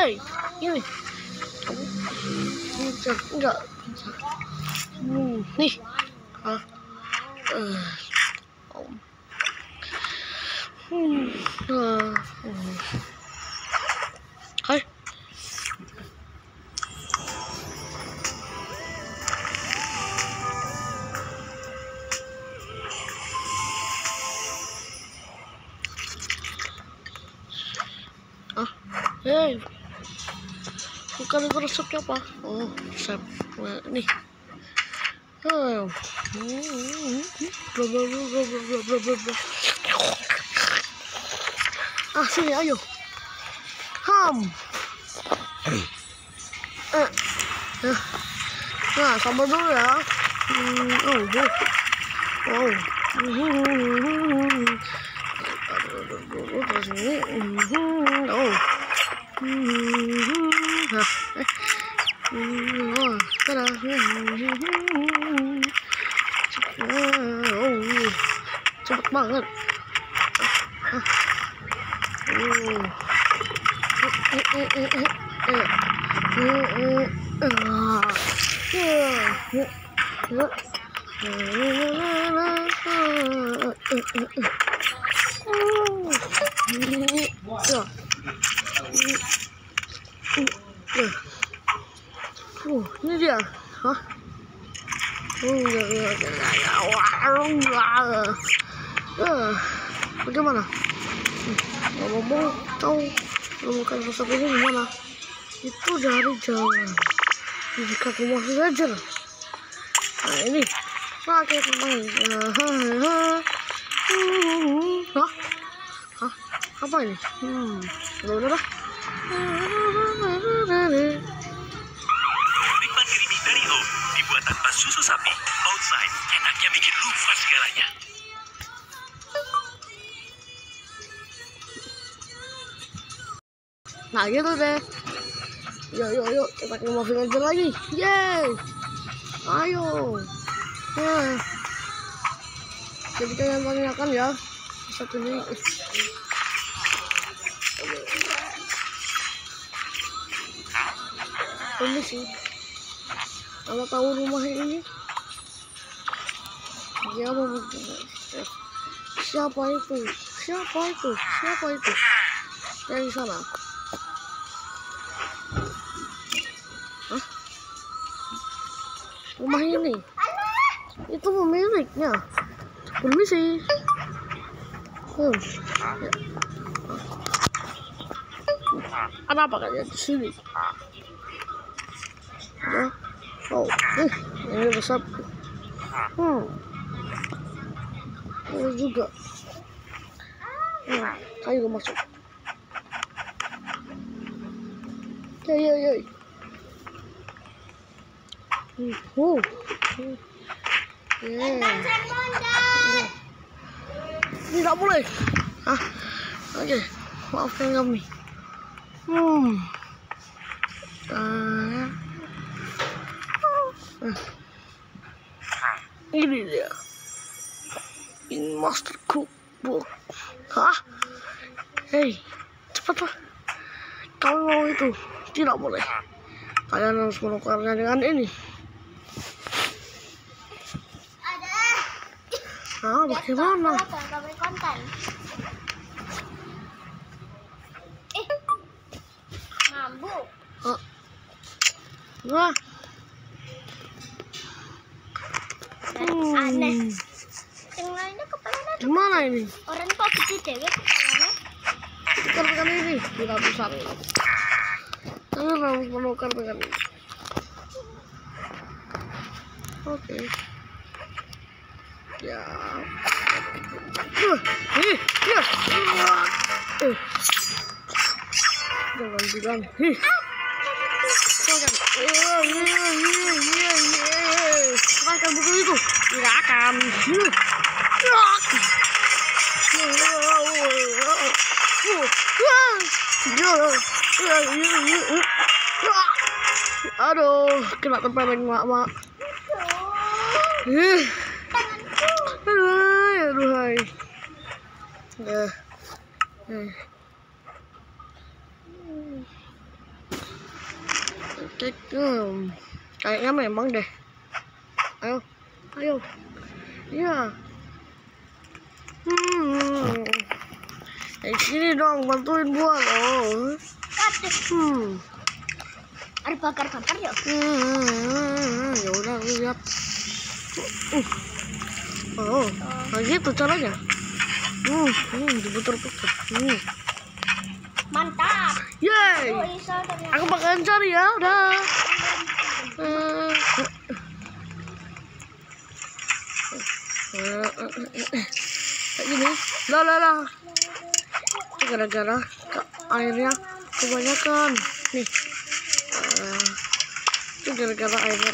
Hei, ini. Kamu enggak. Nih. Hah? Hai. Hei, bukan itu resepnya apa? Oh, resep nih. Sini ayo. Nah, sambal dulu ya. Terus ini. Cepet banget. Ini dia. Bagaimana? Ngomong tahu menemukan resep ini gimana? Itu dari jalan di dekat rumah saja. Nah ini pakai pemain. Apa ini? Udah. Nikmat creamy dari home dibuat tanpa susu sapi. Outside enaknya bikin lupa segalanya. Nah gitu deh. Yuk kita ke mobil aja lagi. Yeay. Ayo. Jadi kalian tanyakan ya. Satu ini. Ini sih. Kalau tahu rumah ini. Dia mau Siapa itu? Dari sana. Rumah ini itu pemiliknya. Permisi. Ada apa kalian di sini? Ini besar. Ini juga. Ayo masuk. Yoi. Tidak boleh. Oke. Maafkan kami. Ini dia. In Master Cookbook. Hei, cepatlah. Kalau itu tidak boleh. Kalian harus menukarnya dengan ini. Bagaimana? Mabuk. Wah. Aneh. Yang lainnya kepalanya Gimana ini? orang kok gede dewe kepalanya. Tukar ini tidak besar. Kalian harus menukar dengan ini. Oke. Ya. Jangan bilang. Serahkan buku itu. Tidak akan. Aduh, kena tempeleng mak. Aduh, hai. Oke, kayaknya memang deh. Ayo, ayo. Iya. Sini dong, bantuin buat. Oh. Ada bakar-bakar ya? Ya udah, aku lihat. Oh, kayak gitu caranya. Diputer-puter. Mantap. Yeay. Oh, Isa ternyata. Aku bakalan cari ya, udah. Kayak gini. Lah. Itu gara-gara airnya kebanyakan. Nih. Itu gara-gara airnya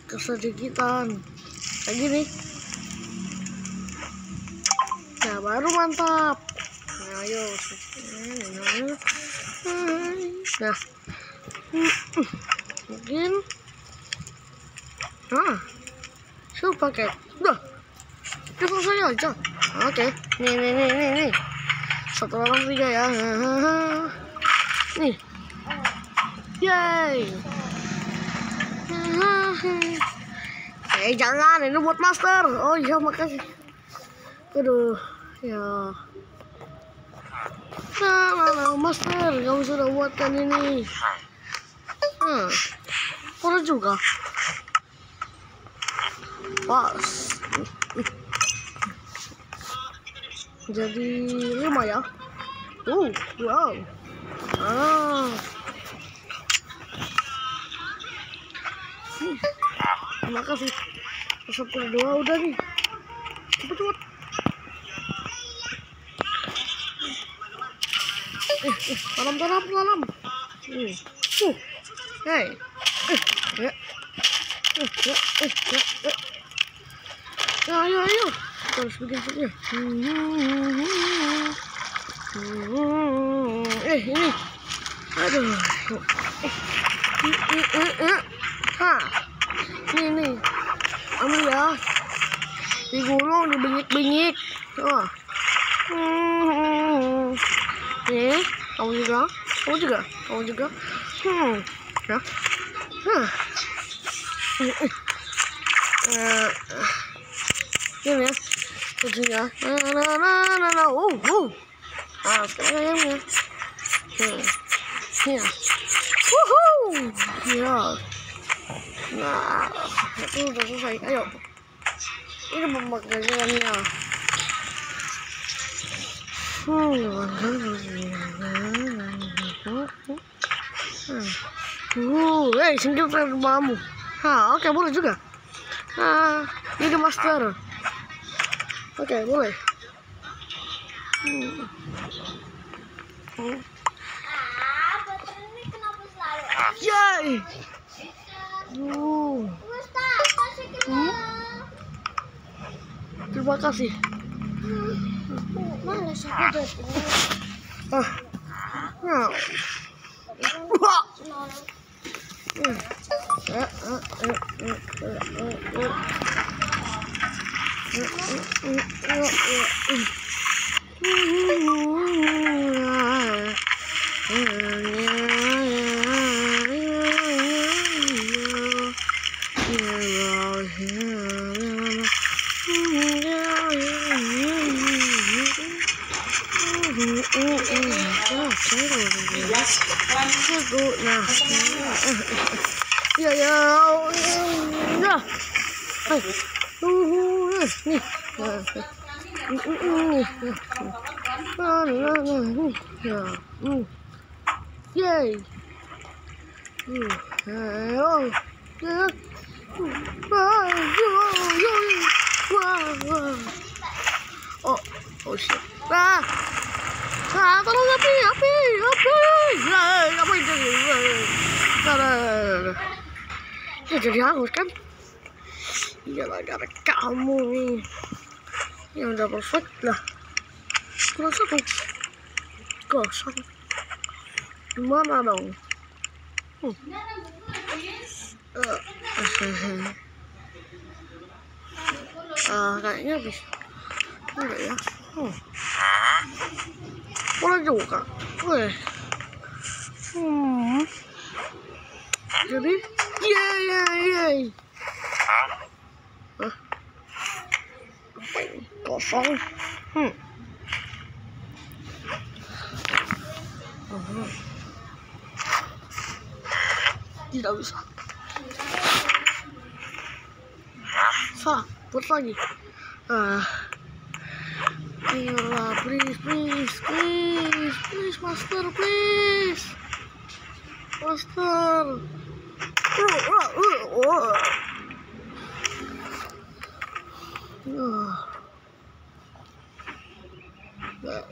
kesedikitan. Kayak gini. Nah, baru mantap. Nah, ayo. Nah. Mungkin. Pakai. Udah. Langsung saja aja. Oke. Nih. 1, 2, 3 ya. Nih. Yay. Jangan, ini buat master. Oh iya, makasih. Aduh, ya. Nah, master, kamu sudah buatkan ini. Boleh juga. Pas. Jadi 5 ya. Wow. Terima kasih. 1/2 udah nih. Cepet. Talam. Hey. Ya. Ayo. Kita harus bikin supnya. Ini. Aduh. Ini. Ambil ya. Digulung, dibenyik-benyik. Nih, kamu juga. Ya. Ini ya. Kuncinya. Sekarang ayamnya. Ya. Ya. Nah, itu udah selesai. Ayo. Ini pemakaiannya. Singkir terbamu. Oke, boleh juga. Ini master. Oke, boleh. Baterai ini kenapa selalu? Yay. Ustaz, kasih kita. Terima kasih. Malas aku jadi. Yay. Oh shit. Tolong api. Ngapain jadi? Ya jadi hangus kan? Iyalah, gara kamu nih. Ya udah perfect lah. Kurang 1. Kosong. Gimana dong? Kayaknya habis. Enggak ya? Boleh juga. Jadi, yeay. Hah? Apa ini? Kosong. Tidak bisa. Salah, buat lagi. Ayolah, please, master, please. Master.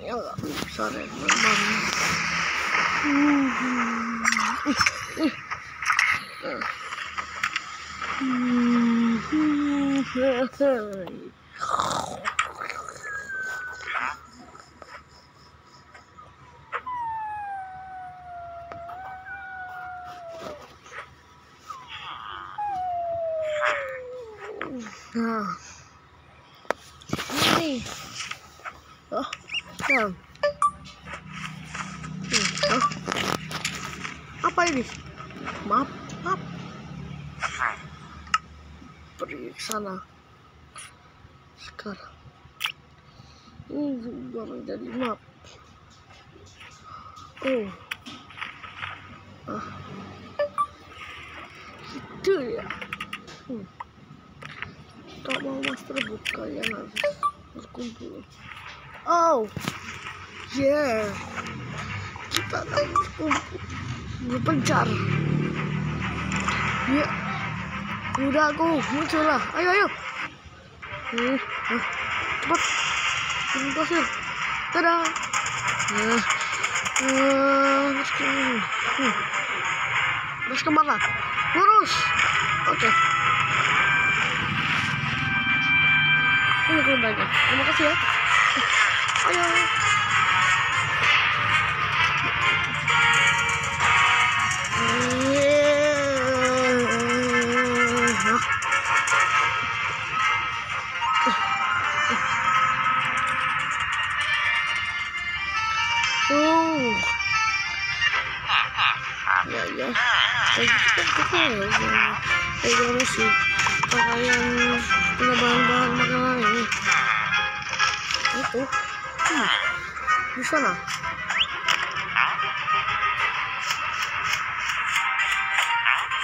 Ya nggak bisa deh, memang. Nah, ini, apa ini? Maaf. Pergi ke sana. Sekarang ini juga menjadi map. Itu ya. Tak mau master book, kalian harus berkumpul. Kita akan berkumpul, berpencar. Ya, udah aku muncul lah. Ayo. Cepat, pasir. Tada. Terus kemana? Lurus. Oke. Ini kudanya. Terima kasih ya. Ayo. Ya. Kita sih pakaian punya bahan-bahan makanan ini. Itu. Di sana.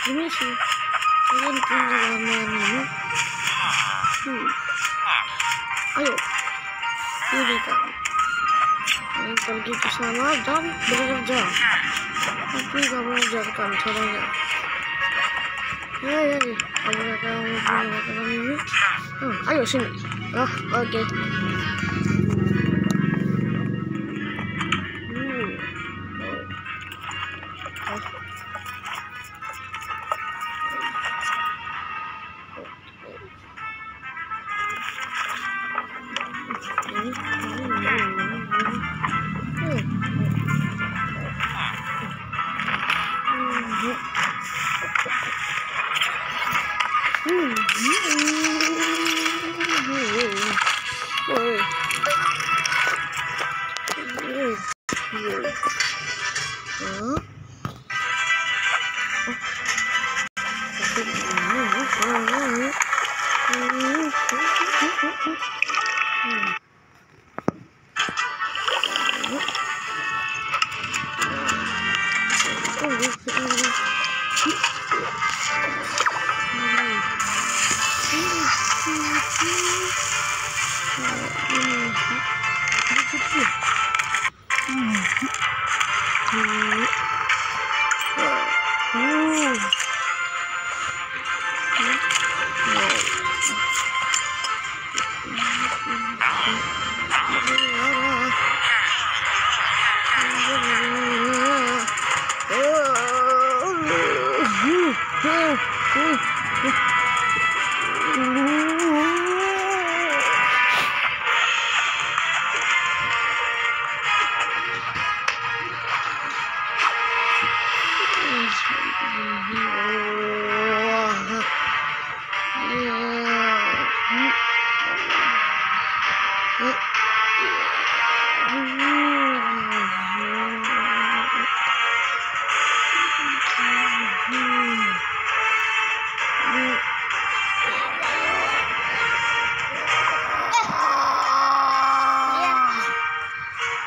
Ini sih. Kalian punya bahan-bahan ini. Ayo. Ini kan. Kalian pergi ke sana dan bekerja. Tapi kamu ajarkan caranya. Ya. Kamu punya makanan ini. Ayo sini. Oke.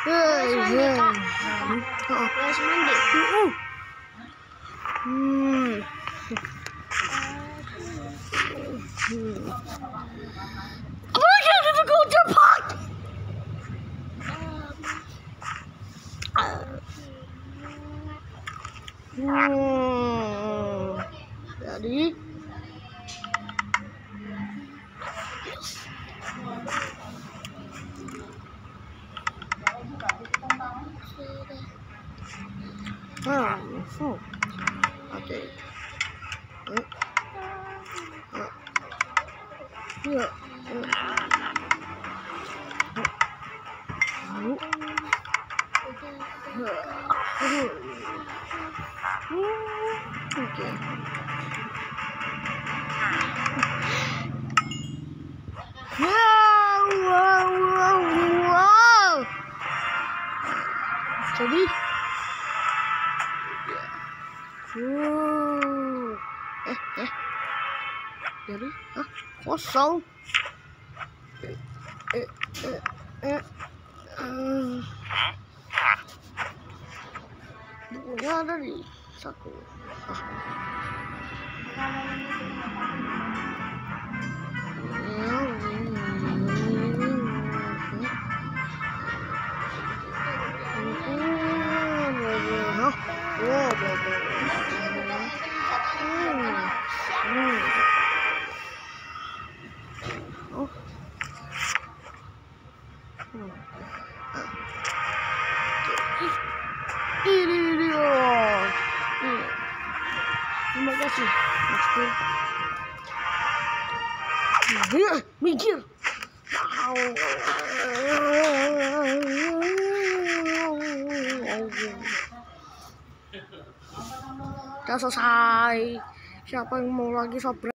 Beres mandi. Apalagi ada di kau cepat. Jadi oke. Ya. Oke. Wow. Jadi jadi kosong. Bukunya ada di satu. Ini dia. Terima kasih, Master. Mikir. Udah selesai. Siapa yang mau lagi subscribe?